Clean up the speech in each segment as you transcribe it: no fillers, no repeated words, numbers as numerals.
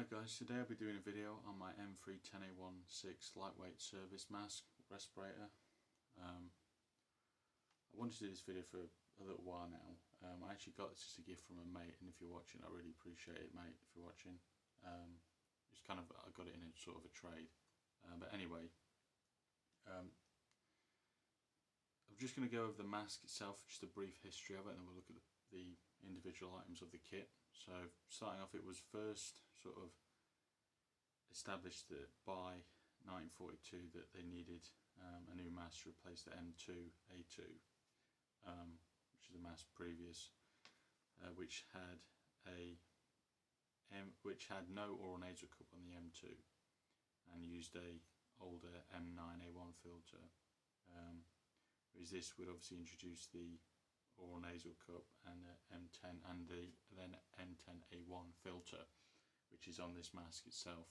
Hi guys, today I'll be doing a video on my M3-10A1-6 lightweight service mask respirator. I wanted to do this video for a little while now. I actually got this as a gift from a mate, and if you're watching I really appreciate it, mate, if you're watching. It's kind of, I got it in a sort of a trade. But anyway, I'm just going to go over the mask itself, just a brief history of it, and then we'll look at the individual items of the kit. So starting off, it was first sort of established that by 1942 that they needed a new mask to replace the M3-10A1-6, which is a mask previous, which had no oral nasal cup on the M2 and used a older M9A1 filter. Whereas this would obviously introduce the oral nasal cup and the M10 and the then M10A1 filter, which is on this mask itself.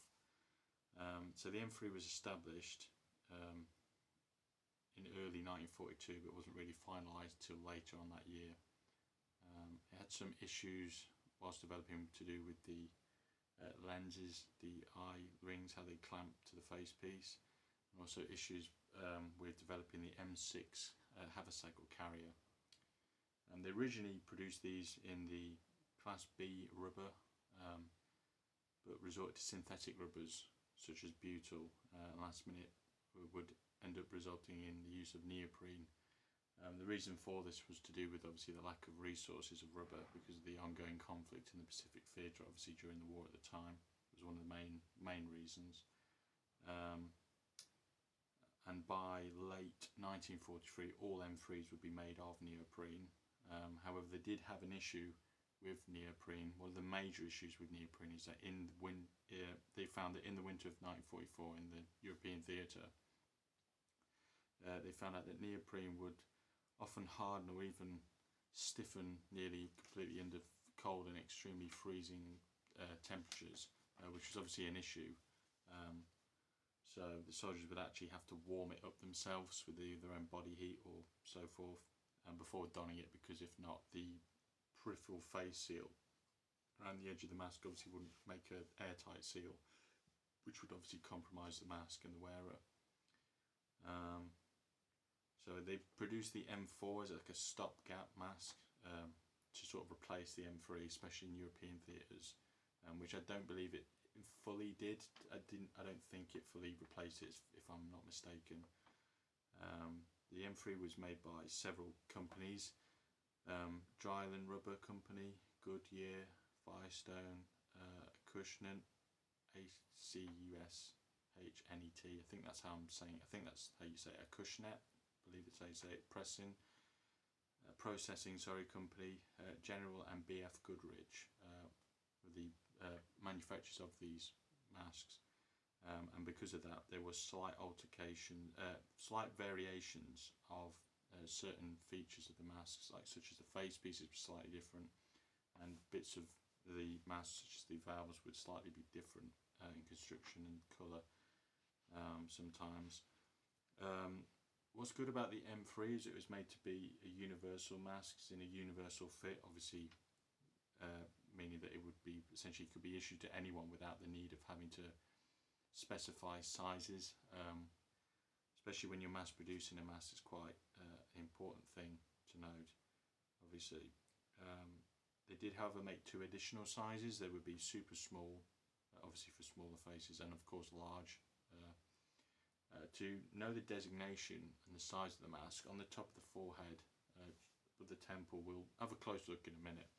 So the M3 was established in early 1942, but wasn't really finalised till later on that year. It had some issues whilst developing to do with the lenses, the eye rings, how they clamp to the face piece, and also issues with developing the M6 haversack or carrier. They originally produced these in the Class B rubber, but resorted to synthetic rubbers such as butyl. Last minute would end up resulting in the use of neoprene. The reason for this was to do with obviously the lack of resources of rubber because of the ongoing conflict in the Pacific Theatre, obviously during the war at the time. It was one of the main reasons. And by late 1943 all M3s would be made of neoprene. However, they did have an issue with neoprene. One of the major issues with neoprene is that they found that in the winter of 1944 in the European theatre, they found out that neoprene would often harden or even stiffen nearly completely under cold and extremely freezing temperatures, which was obviously an issue. So the soldiers would actually have to warm it up themselves with either their own body heat or so forth, before donning it, because if not, the peripheral face seal around the edge of the mask obviously wouldn't make an airtight seal, which would obviously compromise the mask and the wearer. So they produced the M4 as like a stopgap mask to sort of replace the M3, especially in European theatres, which I don't believe it fully did. I don't think it fully replaced it, if I'm not mistaken. The M3 was made by several companies: Dryland Rubber Company, Goodyear, Firestone, Acushnet, ACUSHNET. I think that's how I'm saying it. I think that's how you say it. Acushnet, I believe it's how you say it. Processing Company, General and BF Goodrich were the manufacturers of these masks. And because of that, there was slight variations of certain features of the masks, such as the face pieces were slightly different, and bits of the mask, such as the valves, would slightly be different in construction and colour sometimes. What's good about the M3 is it was made to be a universal mask. It's in a universal fit, obviously, meaning that it would be essentially could be issued to anyone without the need of having to specify sizes, especially when you're mass producing a mask. Is quite an important thing to note. Obviously, they did, however, make two additional sizes. There would be super small, obviously for smaller faces, and of course large. To know the designation and the size of the mask, on the top of the forehead, with the temple, we'll have a close look in a minute.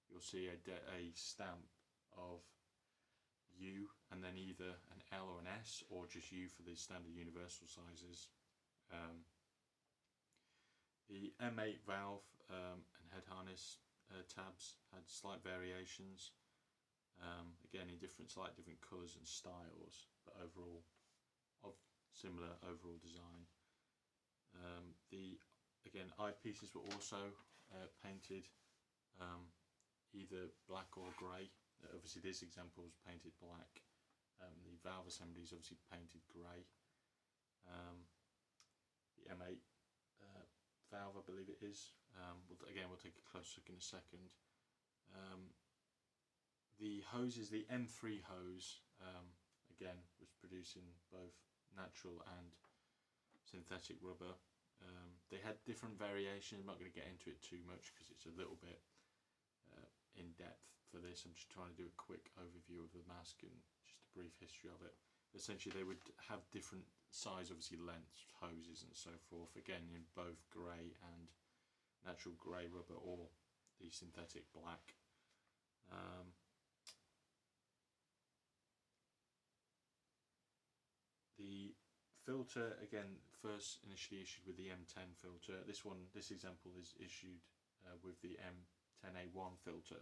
You'll see a stamp of U, and then either an L or an S, or just U for the standard universal sizes. The M8 valve and head harness tabs had slight variations, again in slightly different colours and styles, but overall of similar overall design. The eyepieces were also painted either black or grey. Obviously this example was painted black. The valve assembly is obviously painted grey. The M8 valve, I believe it is. We'll take a close look in a second. The the hoses, the M3 hose, again was producing both natural and synthetic rubber. They had different variations. I'm not going to get into it too much because it's a little bit in depth for this. I'm just trying to do a quick overview of the mask and just a brief history of it. Essentially, they would have different size, obviously lengths, hoses and so forth, again in both grey and natural grey rubber or the synthetic black. The filter, again, first initially issued with the M10 filter. This example is issued with the M3-10A1 filter.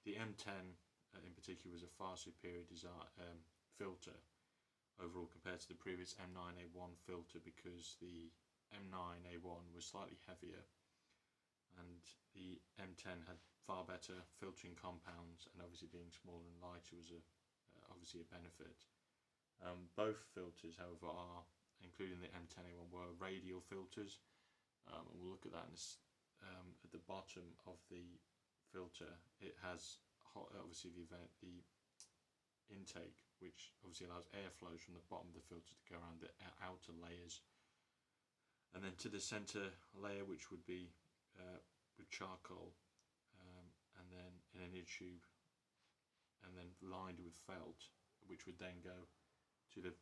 The M10 in particular was a far superior filter overall compared to the previous M9A1 filter, because the M9A1 was slightly heavier and the M10 had far better filtering compounds, and obviously being smaller and lighter was obviously a benefit. Both filters, however, are, including the M10A1, were radial filters, and we'll look at that in this, at the bottom of the filter. It has obviously the intake, which obviously allows airflows from the bottom of the filter to go around the outer layers, and then to the center layer, which would be with charcoal, and then in an inner tube, and then lined with felt, which would then go to the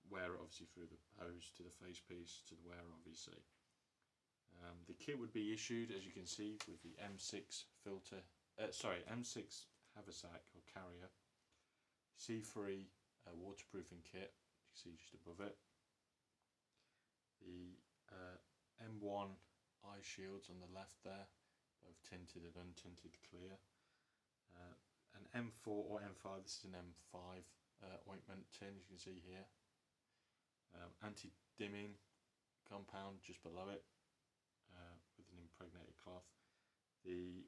wearer, obviously through the hose to the face piece to the wearer, obviously. The kit would be issued, as you can see, with the M6 filter, M6 haversack or carrier, C3 waterproofing kit, you can see just above it, the M1 eye shields on the left there, both tinted and untinted clear, an M4 or M5, this is an M5 ointment tin, as you can see here, anti-dimming compound just below it, with an impregnated cloth, the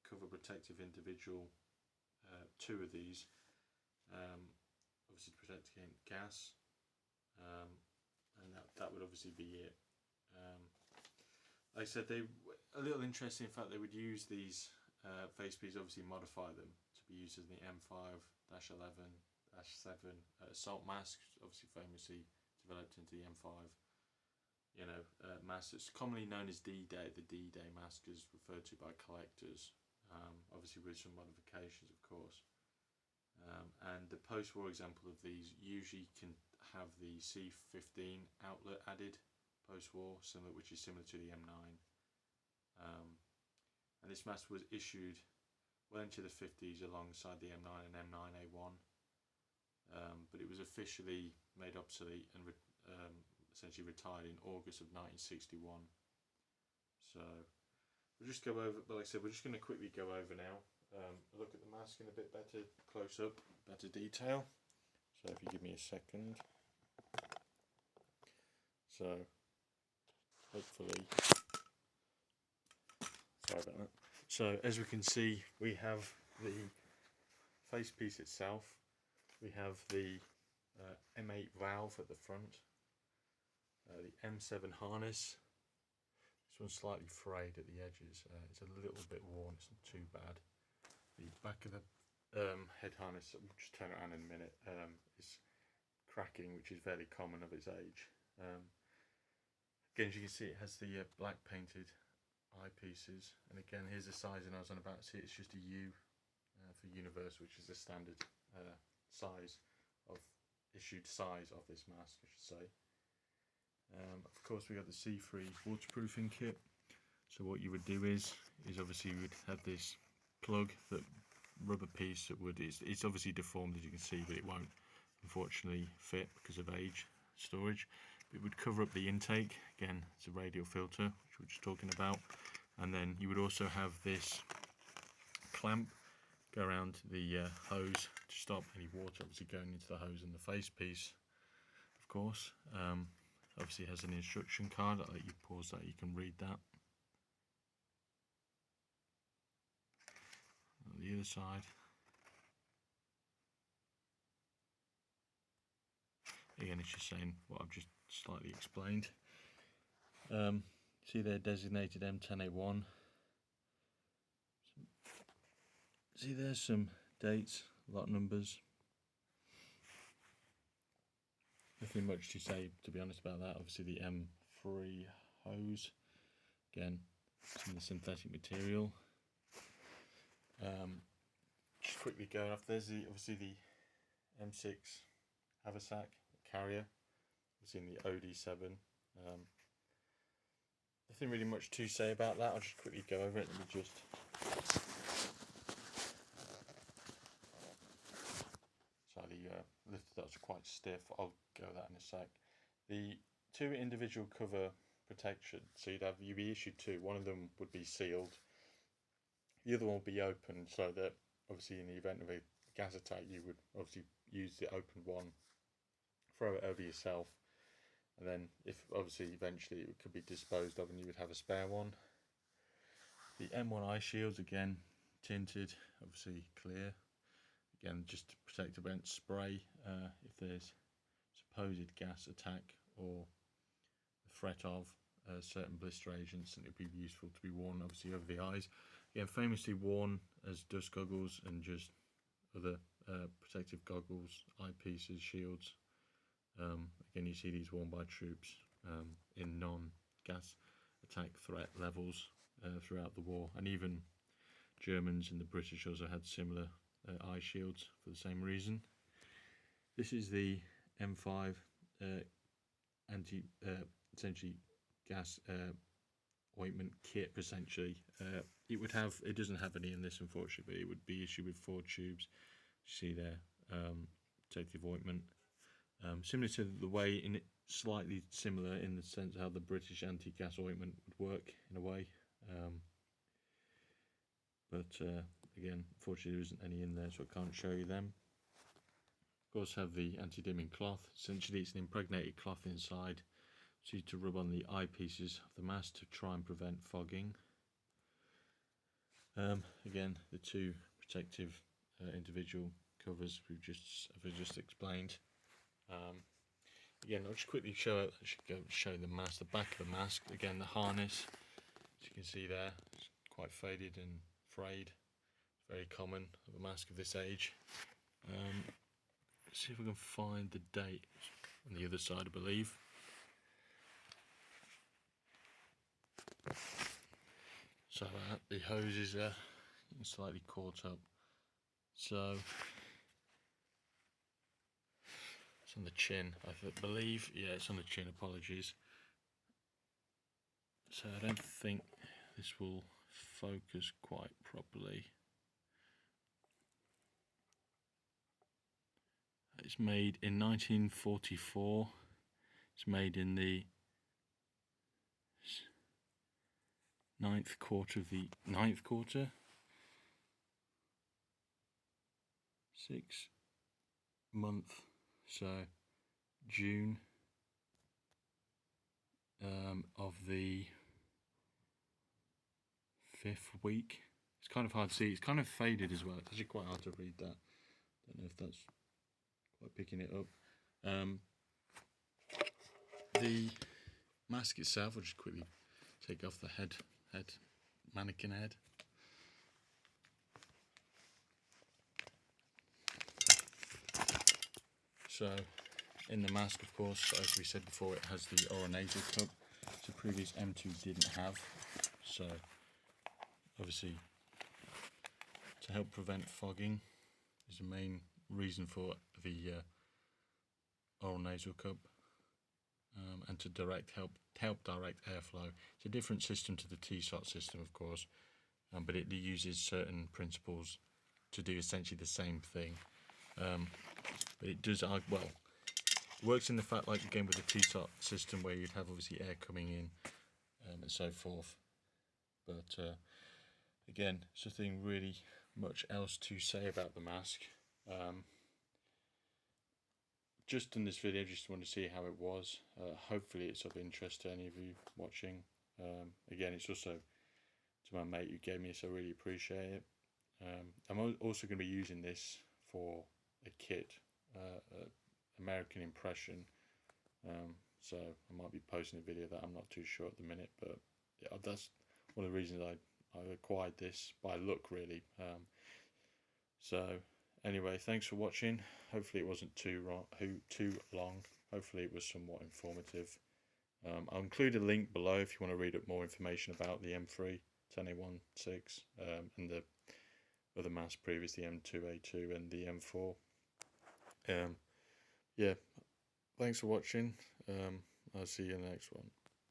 cover protective individual, two of these, obviously to protect against gas, and that would obviously be it. Like I said, a little interesting fact, they would use these face pieces, obviously modify them to be used as the M5-11-7 assault mask, obviously famously developed into the M5 mask. It's commonly known as D-Day. The D-Day mask is referred to by collectors, obviously with some modifications, of course. And the post-war example of these usually can have the C15 outlet added post-war, which is similar to the M9. And this mask was issued well into the 50s alongside the M9 and M9A1, but it was officially made obsolete and essentially retired in August of 1961. So we'll just go over, but like I said, we're just going to quickly go over now, look at the mask in a bit better close up, better detail. So if you give me a second. So hopefully, sorry about that. So as we can see, we have the face piece itself, we have the M8 valve at the front, the M7 harness. This one's slightly frayed at the edges, it's a little bit worn, it's not too bad. The back of the head harness, we'll just turn it around in a minute, is cracking, which is fairly common of its age. Again, as you can see, it has the black painted eyepieces, and again, here's the sizing I was on about. See, it's just a U for universal, which is the standard issued size of this mask, I should say. Of course, we got the C3 waterproofing kit. So what you would do is obviously you would have this plug, that rubber piece that it's obviously deformed, as you can see, but it won't unfortunately fit because of age storage. It would cover up the intake. Again, it's a radial filter, which we're just talking about. And then you would also have this clamp go around the hose to stop any water obviously going into the hose and the face piece, of course. Obviously it has an instruction card. I'll let you pause that, you can read that. On the other side, again, it's just saying what I've just slightly explained. See, they're designated M10A1. See, there's some dates, lot numbers. Nothing much to say, to be honest, about that. Obviously the M3 hose, again, some of the synthetic material. Just quickly going off, there's obviously the M6 haversack carrier, obviously in the OD7. Nothing really much to say about that. I'll just quickly go over it. Let me just slightly lifted. That's quite stiff. I'll go with that in a sec. The two individual cover protection. So you'd be issued two. One of them would be sealed. The other one would be open, so that obviously in the event of a gas attack, you would obviously use the open one, throw it over yourself, and then if obviously eventually it could be disposed of and you would have a spare one. The M1 eye shields, again tinted, obviously clear, again just to protect against spray if there's supposed gas attack or the threat of certain blister agents, and it would be useful to be worn obviously over the eyes. Again, famously worn as dust goggles and just other protective goggles, eyepieces, shields. Again, you see these worn by troops in non-gas attack threat levels throughout the war, and even Germans and the British also had similar eye shields for the same reason. This is the M5 essentially gas ointment kit. Essentially, it doesn't have any in this, unfortunately, but it would be issued with 4 tubes. You see there, protective ointment. Similar to the way, slightly similar in the sense of how the British anti-gas ointment would work in a way, but again, unfortunately there isn't any in there, so I can't show you them. Of course, have the anti-dimming cloth. Essentially, it's an impregnated cloth inside, so you to rub on the eyepieces of the mask to try and prevent fogging. Again, the 2 protective individual covers I've just explained. Again, I'll just quickly show the mask, the back of the mask. Again, the harness, as you can see there, it's quite faded and frayed. It's very common of a mask of this age. Let's see if I can find the date on the other side, I believe. So the hoses are slightly caught up. So it's on the chin, I believe. Yeah, it's on the chin, apologies. So I don't think this will focus quite properly. It's made in 1944. It's made in the 9th quarter of the 9th quarter. 6th month, so June of the 5th week. It's kind of hard to see. It's kind of faded as well. It's actually quite hard to read that. Don't know if that's quite picking it up. The mask itself, I'll just quickly take off the mannequin head. So in the mask, of course, as we said before, it has the oronasal cup, which the previous M2 didn't have. So obviously, to help prevent fogging is the main reason for the oronasal cup, and to help direct airflow. It's a different system to the TSOT system, of course, but it uses certain principles to do essentially the same thing. But it does, well, it works in the fact, like again with the TSOT system, where you'd have obviously air coming in and so forth. But again, there's nothing really much else to say about the mask. Just in this video, just want to see how it was. Hopefully it's of interest to any of you watching. Again, it's also to my mate who gave me this, so I really appreciate it. I'm also going to be using this for a kit, American impression, so I might be posting a video that I'm not too sure at the minute, but yeah, that's one of the reasons I acquired this by look, really. So anyway, thanks for watching. Hopefully it wasn't too long. Hopefully it was somewhat informative. I'll include a link below if you want to read up more information about the M3-10A1-6 and the other mass previous, the M2A2 and the M4. Yeah, thanks for watching. I'll see you in the next one.